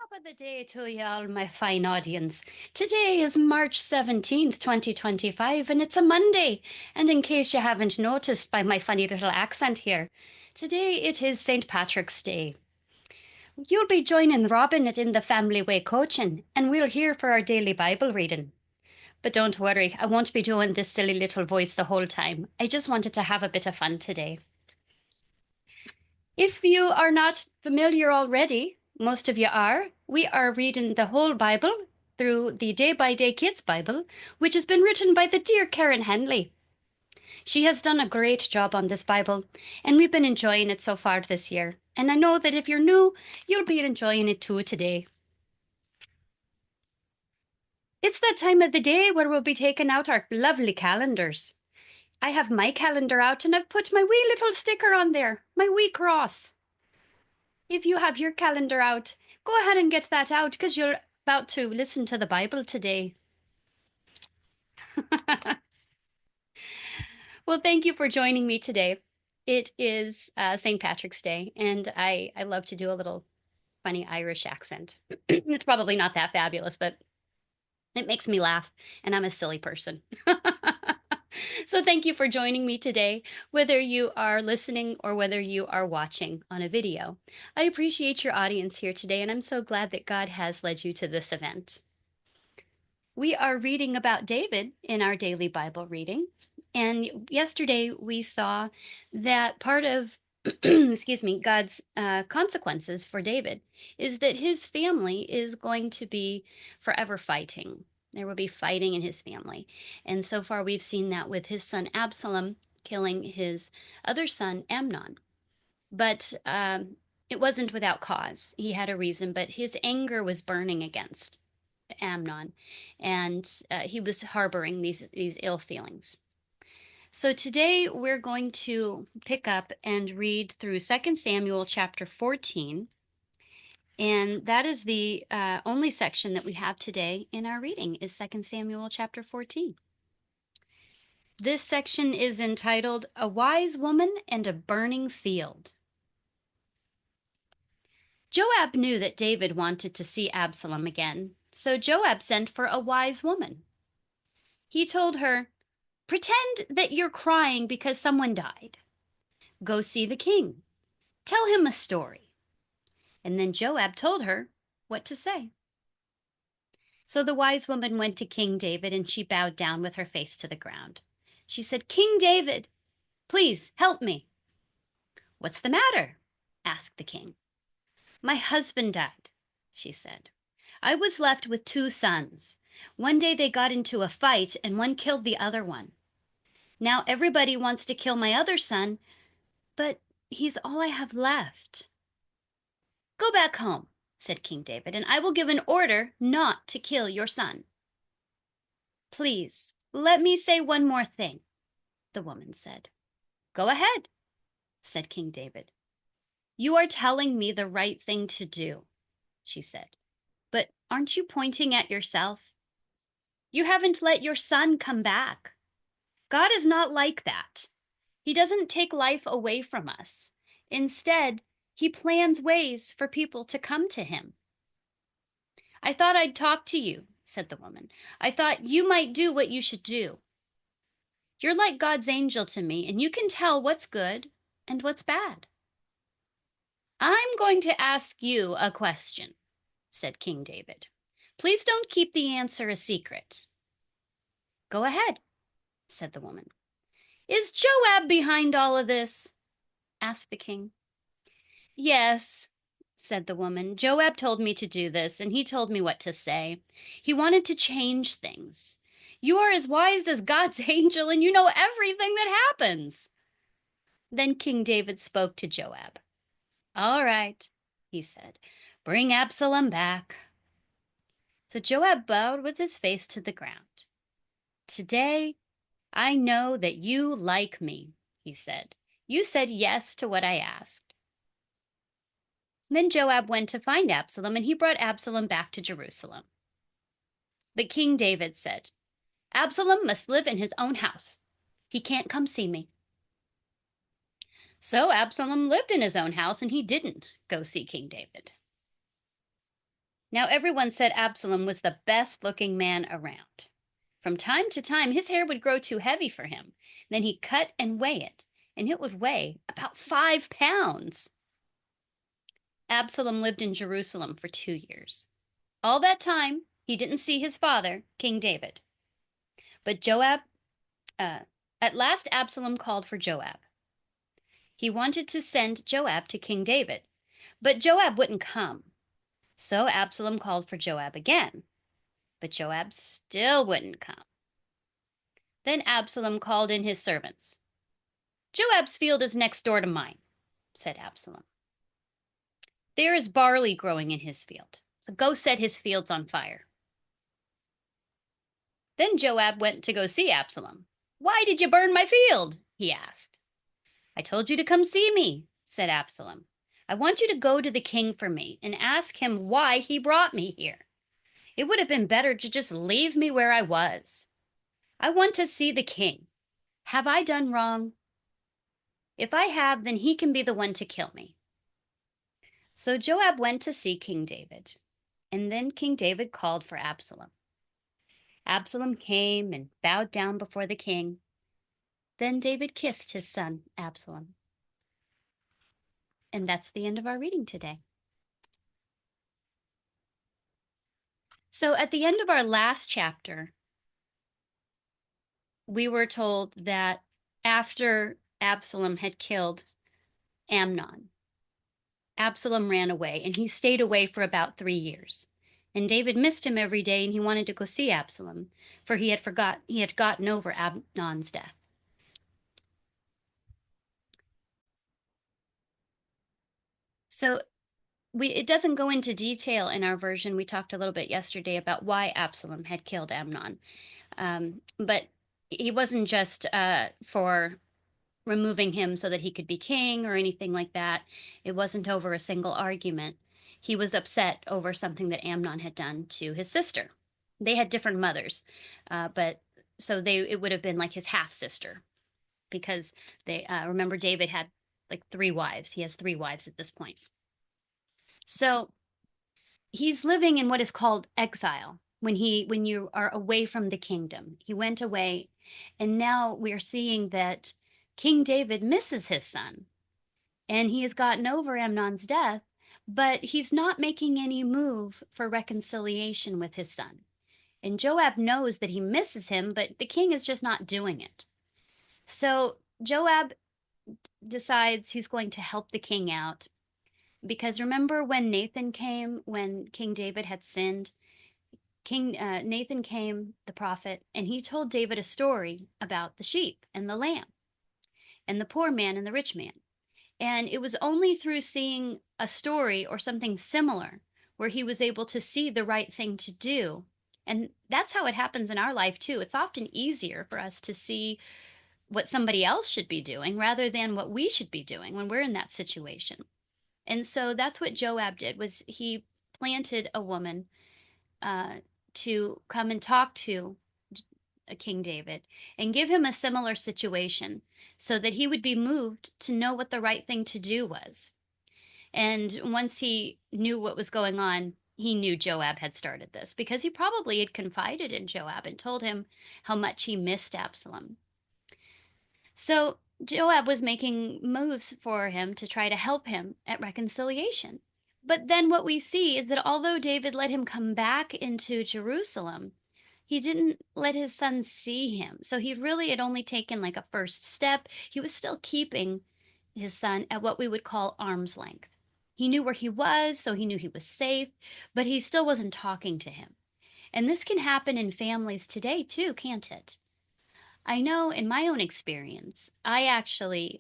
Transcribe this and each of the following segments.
Top of the day to you all, my fine audience. Today is March 17th, 2025, and it's a Monday. And in case you haven't noticed by my funny little accent here, today it is St. Patrick's Day. You'll be joining Robin in the Family Way coaching, and we're here for our daily Bible reading. But don't worry, I won't be doing this silly little voice the whole time. I just wanted to have a bit of fun today. If you are not familiar already, most of you are, we are reading the whole Bible through the Day by Day Kids Bible, which has been written by the dear Karen Henley. She has done a great job on this Bible, and we've been enjoying it so far this year. And I know that if you're new, you'll be enjoying it too today. It's that time of the day where we'll be taking out our lovely calendars. I have my calendar out and I've put my wee little sticker on there, my wee cross. If you have your calendar out, go ahead and get that out because you're about to listen to the Bible today. Well, thank you for joining me today. It is St. Patrick's Day, and I love to do a little funny Irish accent. It's probably not that fabulous, but it makes me laugh, and I'm a silly person. So thank you for joining me today, whether you are listening or whether you are watching on a video. I appreciate your audience here today, and I'm so glad that God has led you to this event. We are reading about David in our daily Bible reading, and yesterday we saw that part of excuse me, God's consequences for David is that his family is going to be forever fighting. There will be fighting in his family. And so far, we've seen that with his son Absalom killing his other son Amnon. But it wasn't without cause. He had a reason, but his anger was burning against Amnon, and he was harboring these ill feelings. So today we're going to pick up and read through 2 Samuel chapter 14. And that is the only section that we have today in our reading is 2 Samuel chapter 14. This section is entitled A Wise Woman and a Burning Field. Joab knew that David wanted to see Absalom again, so Joab sent for a wise woman. He told her, "Pretend that you're crying because someone died. Go see the king. Tell him a story." And then Joab told her what to say. So the wise woman went to King David, and she bowed down with her face to the ground. She said, "King David, please help me." "What's the matter?" asked the king. "My husband died," she said. "I was left with two sons. One day they got into a fight, and one killed the other one. Now everybody wants to kill my other son, but he's all I have left." "Go back home," said King David, "and I will give an order not to kill your son." "Please, let me say one more thing," the woman said. "Go ahead," said King David. "You are telling me the right thing to do," she said. "But aren't you pointing at yourself? You haven't let your son come back. God is not like that. He doesn't take life away from us. Instead, he plans ways for people to come to him." "I thought I'd talk to you," said the woman. "I thought you might do what you should do. You're like God's angel to me, and you can tell what's good and what's bad." "I'm going to ask you a question," said King David. "Please don't keep the answer a secret." "Go ahead," said the woman. "Is Joab behind all of this?" asked the king. "Yes," said the woman. "Joab told me to do this, and he told me what to say. He wanted to change things. You are as wise as God's angel, and you know everything that happens." Then King David spoke to Joab. "All right," he said, "bring Absalom back." So Joab bowed with his face to the ground. "Today, I know that you like me," he said. "You said yes to what I asked." Then Joab went to find Absalom, and he brought Absalom back to Jerusalem. But King David said, "Absalom must live in his own house. He can't come see me." So Absalom lived in his own house, and he didn't go see King David. Now everyone said Absalom was the best-looking man around. From time to time, his hair would grow too heavy for him. Then he'd cut and weigh it, and it would weigh about 5 pounds. Absalom lived in Jerusalem for 2 years. All that time, he didn't see his father, King David. But uh, at last, Absalom called for Joab. He wanted to send Joab to King David, but Joab wouldn't come. So Absalom called for Joab again, but Joab still wouldn't come. Then Absalom called in his servants. Joab's field is next door to mine, said Absalom. There is barley growing in his field, so go set his fields on fire. Then Joab went to go see Absalom. Why did you burn my field? He asked. I told you to come see me, said Absalom. I want you to go to the king for me and ask him why he brought me here. It would have been better to just leave me where I was. I want to see the king. Have I done wrong? If I have, then he can be the one to kill me. So Joab went to see King David, and then King David called for Absalom. Absalom came and bowed down before the king. Then David kissed his son, Absalom. And that's the end of our reading today. So at the end of our last chapter, we were told that after Absalom had killed Amnon, Absalom ran away, and he stayed away for about 3 years. And David missed him every day, and he wanted to go see Absalom, for he had gotten over Amnon's death. So it doesn't go into detail in our version. We talked a little bit yesterday about why Absalom had killed Amnon. But he wasn't just for removing him so that he could be king or anything like that. It wasn't over a single argument. He was upset over something that Amnon had done to his sister. They had different mothers, but so it would have been like his half sister, because they remember David had like 3 wives. He has 3 wives at this point. So he's living in what is called exile when you are away from the kingdom. He went away, and now we're seeing that King David misses his son, and he has gotten over Amnon's death, but he's not making any move for reconciliation with his son. And Joab knows that he misses him, but the king is just not doing it. So Joab decides he's going to help the king out, because remember when Nathan came when King David had sinned? King Nathan came, the prophet, and he told David a story about the sheep and the lamb and the poor man and the rich man. And it was only through seeing a story or something similar where he was able to see the right thing to do. And that's how it happens in our life too. It's often easier for us to see what somebody else should be doing rather than what we should be doing when we're in that situation. And so that's what Joab did, was he planted a woman uh, to come and talk to King David and give him a similar situation so that he would be moved to know what the right thing to do was. And once he knew what was going on, he knew Joab had started this, because he probably had confided in Joab and told him how much he missed Absalom. So Joab was making moves for him to try to help him at reconciliation. But then what we see is that although David let him come back into Jerusalem, he didn't let his son see him. So he really had only taken like a first step. He was still keeping his son at what we would call arm's length. He knew where he was, so he knew he was safe, but he still wasn't talking to him. And this can happen in families today too, can't it? I know in my own experience, I actually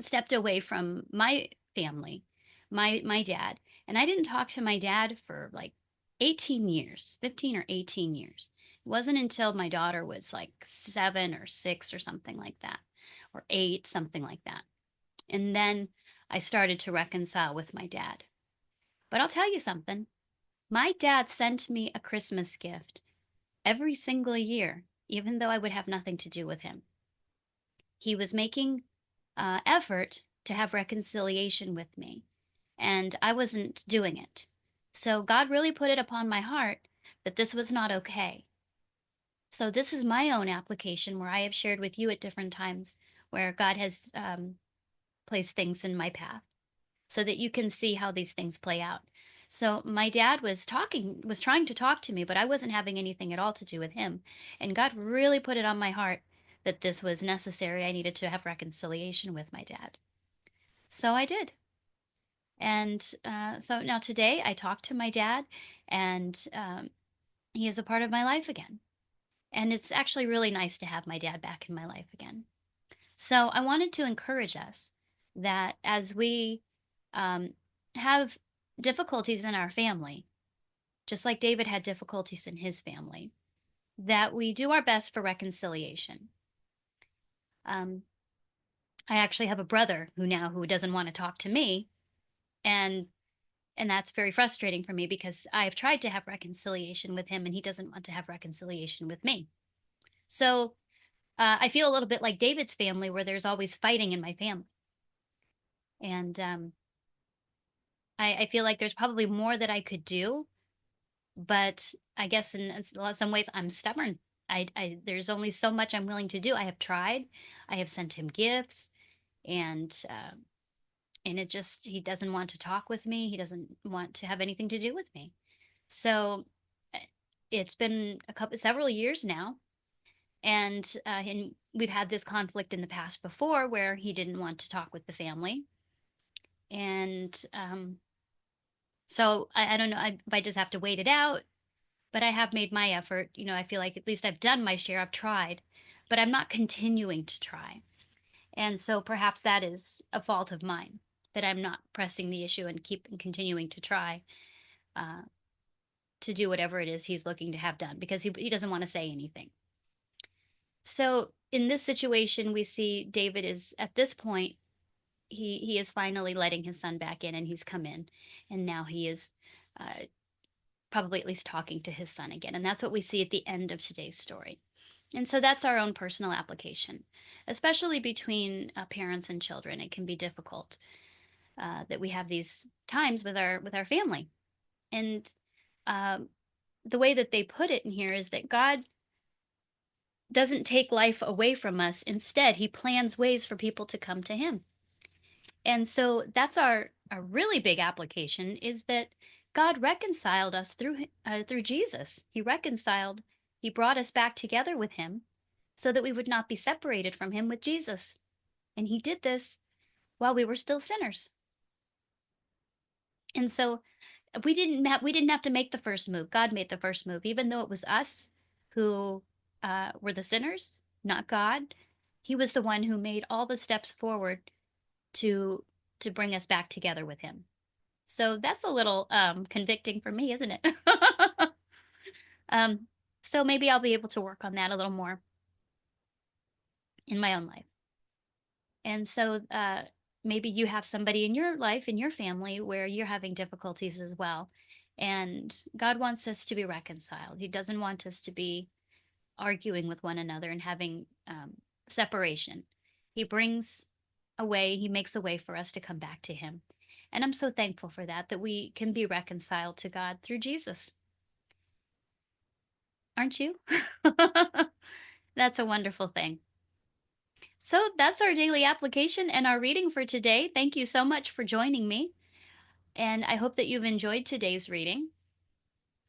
stepped away from my family, my dad, and I didn't talk to my dad for like 18 years, 15 or 18 years. It wasn't until my daughter was like 7 or 6 or something like that, or 8, something like that. And then I started to reconcile with my dad. But I'll tell you something. My dad sent me a Christmas gift every single year, even though I would have nothing to do with him. He was making effort to have reconciliation with me, and I wasn't doing it. So God really put it upon my heart that this was not okay. So this is my own application where I have shared with you at different times where God has placed things in my path so that you can see how these things play out. So my dad was trying to talk to me, but I wasn't having anything at all to do with him. And God really put it on my heart that this was necessary. I needed to have reconciliation with my dad. So I did. And so now today I talk to my dad, and he is a part of my life again. And it's actually really nice to have my dad back in my life again. So I wanted to encourage us that as we um, have difficulties in our family, just like David had difficulties in his family, that we do our best for reconciliation. Um, I actually have a brother who doesn't want to talk to me, and that's very frustrating for me because I've tried to have reconciliation with him, and he doesn't want to have reconciliation with me. So I feel a little bit like David's family, where there's always fighting in my family, and I feel like there's probably more that I could do, but I guess in some ways I'm stubborn. There's only so much I'm willing to do. I have tried. I have sent him gifts, and it just he doesn't want to talk with me. He doesn't want to have anything to do with me. So uh, it's been several years now, and we've had this conflict in the past before where he didn't want to talk with the family, and so I don't know if I just have to wait it out, but I have made my effort. I feel like at least I've done my share. I've tried, but I'm not continuing to try. And so perhaps that is a fault of mine that I'm not pressing the issue and keep continuing to try uh, to do whatever it is he's looking to have done because he doesn't want to say anything. So in this situation, we see David is at this point, he is finally letting his son back in, and he's come in, and now he is uh, probably at least talking to his son again. And that's what we see at the end of today's story. And so that's our own personal application, especially between parents and children. It can be difficult that we have these times with our family. And um, the way that they put it in here is that God doesn't take life away from us. Instead, He plans ways for people to come to Him. And so that's our really big application is that God reconciled us through Jesus. He brought us back together with him so that we would not be separated from him with Jesus. And he did this while we were still sinners. And so we didn't have to make the first move. God made the first move, even though it was us who were the sinners, not God. He was the one who made all the steps forward to bring us back together with him. So that's a little convicting for me, isn't it? um, so maybe I'll be able to work on that a little more in my own life. And so maybe you have somebody in your life, in your family, where you're having difficulties as well. And God wants us to be reconciled. He doesn't want us to be arguing with one another and having separation. He makes a way for us to come back to Him. And I'm so thankful for that, that we can be reconciled to God through Jesus. Aren't you? That's a wonderful thing. So that's our daily application and our reading for today. Thank you so much for joining me. And I hope that you've enjoyed today's reading.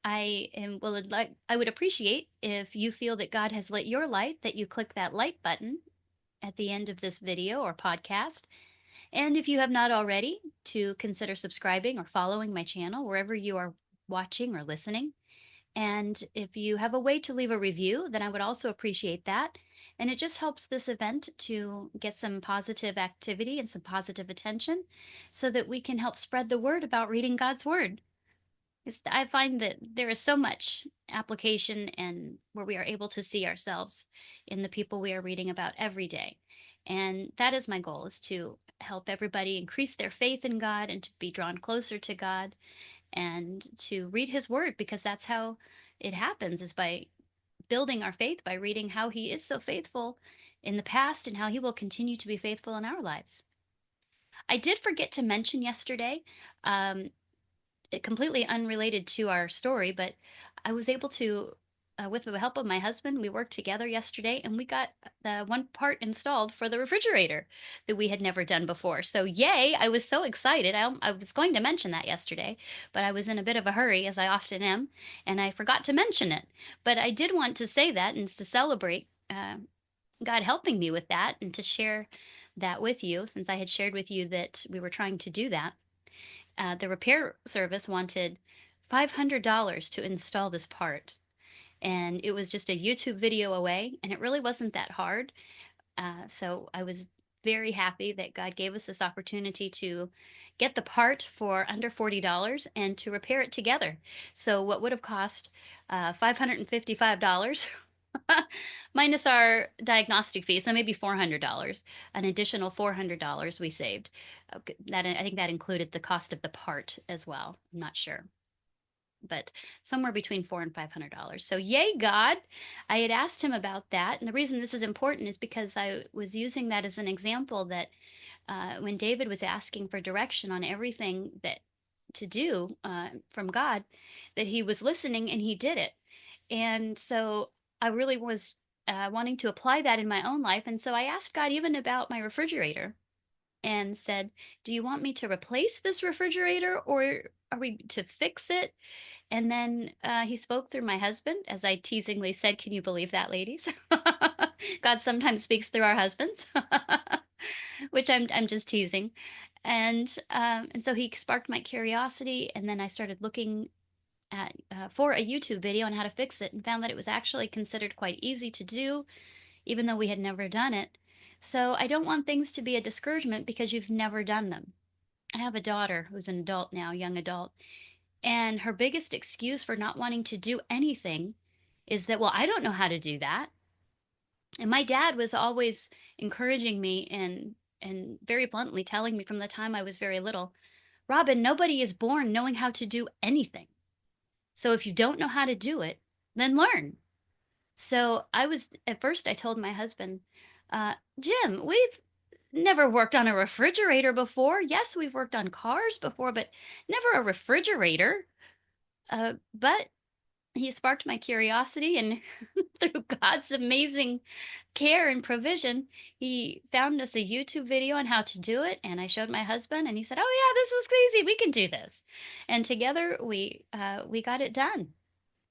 I would appreciate if you feel that God has lit your light, that you click that like button at the end of this video or podcast. And if you have not already, to consider subscribing or following my channel wherever you are watching or listening. And if you have a way to leave a review, then I would also appreciate that. And it just helps this event to get some positive activity and some positive attention so that we can help spread the word about reading God's Word. I find that there is so much application and where we are able to see ourselves in the people we are reading about every day. And that is my goal, is to help everybody increase their faith in God and to be drawn closer to God and to read his word, because that's how it happens, is by building our faith, by reading how he is so faithful in the past and how he will continue to be faithful in our lives. I did forget to mention yesterday, um, completely unrelated to our story, but I was able to, with the help of my husband, we worked together yesterday and we got the one part installed for the refrigerator that we had never done before. So, yay! I was so excited. I was going to mention that yesterday, but I was in a bit of a hurry, as I often am, and I forgot to mention it. But I did want to say that and to celebrate God helping me with that and to share that with you, since I had shared with you that we were trying to do that. The repair service wanted $500 to install this part. And it was just a YouTube video away, and it really wasn't that hard. So I was very happy that God gave us this opportunity to get the part for under $40 and to repair it together. So what would have cost $555 minus our diagnostic fee, so maybe $400, an additional $400 we saved. That I think that included the cost of the part as well. I'm not sure, but somewhere between $400 and $500. So yay, God! I had asked him about that, and the reason this is important is because I was using that as an example that when David was asking for direction on everything that to do from God, that he was listening and he did it. And so I really was wanting to apply that in my own life. And so I asked God even about my refrigerator and said, "Do you want me to replace this refrigerator or are we to fix it?" And then he spoke through my husband, as I teasingly said, "Can you believe that, ladies?" God sometimes speaks through our husbands, which I'm just teasing. And so he sparked my curiosity, and then I started looking at for a YouTube video on how to fix it, and found that it was actually considered quite easy to do, even though we had never done it. So I don't want things to be a discouragement because you've never done them. I have a daughter who's an adult now, young adult, and her biggest excuse for not wanting to do anything is that, well, I don't know how to do that. And my dad was always encouraging me and very bluntly telling me from the time I was very little, "Robin, nobody is born knowing how to do anything. So if you don't know how to do it, then learn." So I was, at first, I told my husband, Jim, we've never worked on a refrigerator before. Yes, we've worked on cars before, but never a refrigerator. But he sparked my curiosity, and through God's amazing care and provision, he found us a YouTube video on how to do it. And I showed my husband, and he said, "Oh yeah, this is easy. We can do this." And together we got it done.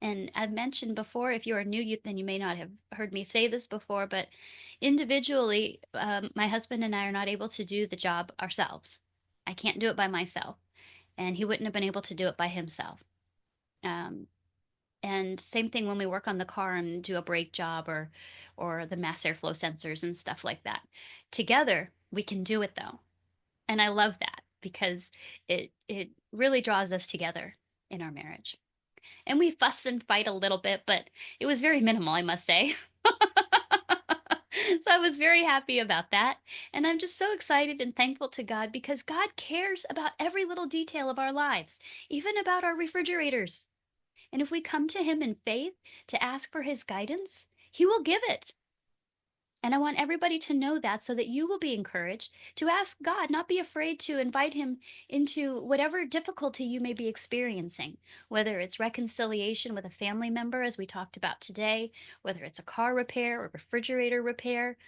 And I've mentioned before, if you are new, then you may not have heard me say this before, but individually, my husband and I are not able to do the job ourselves. I can't do it by myself, and he wouldn't have been able to do it by himself. Um, and same thing when we work on the car and do a brake job or the mass airflow sensors and stuff like that. Together, we can do it though. And I love that because it really draws us together in our marriage. And we fuss and fight a little bit, but it was very minimal, I must say. So I was very happy about that. And I'm just so excited and thankful to God because God cares about every little detail of our lives, even about our refrigerators. And if we come to Him in faith to ask for His guidance, He will give it. And I want everybody to know that so that you will be encouraged to ask God, not be afraid to invite Him into whatever difficulty you may be experiencing, whether it's reconciliation with a family member, as we talked about today, whether it's a car repair or refrigerator repair.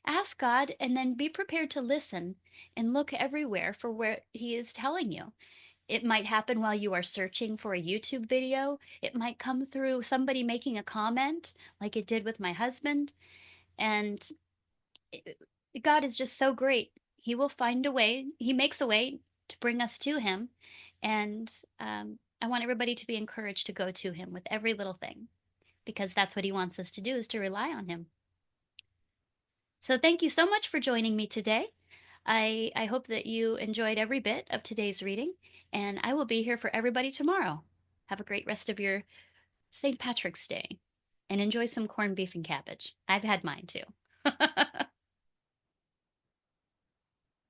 Ask God and then be prepared to listen and look everywhere for where He is telling you. It might happen while you are searching for a YouTube video. It might come through somebody making a comment, like it did with my husband. And God is just so great. He will find a way, He makes a way to bring us to Him. And I want everybody to be encouraged to go to Him with every little thing, because that's what He wants us to do, is to rely on Him. So thank you so much for joining me today. I hope that you enjoyed every bit of today's reading, and I will be here for everybody tomorrow. Have a great rest of your St. Patrick's Day, and enjoy some corned beef and cabbage. I've had mine too.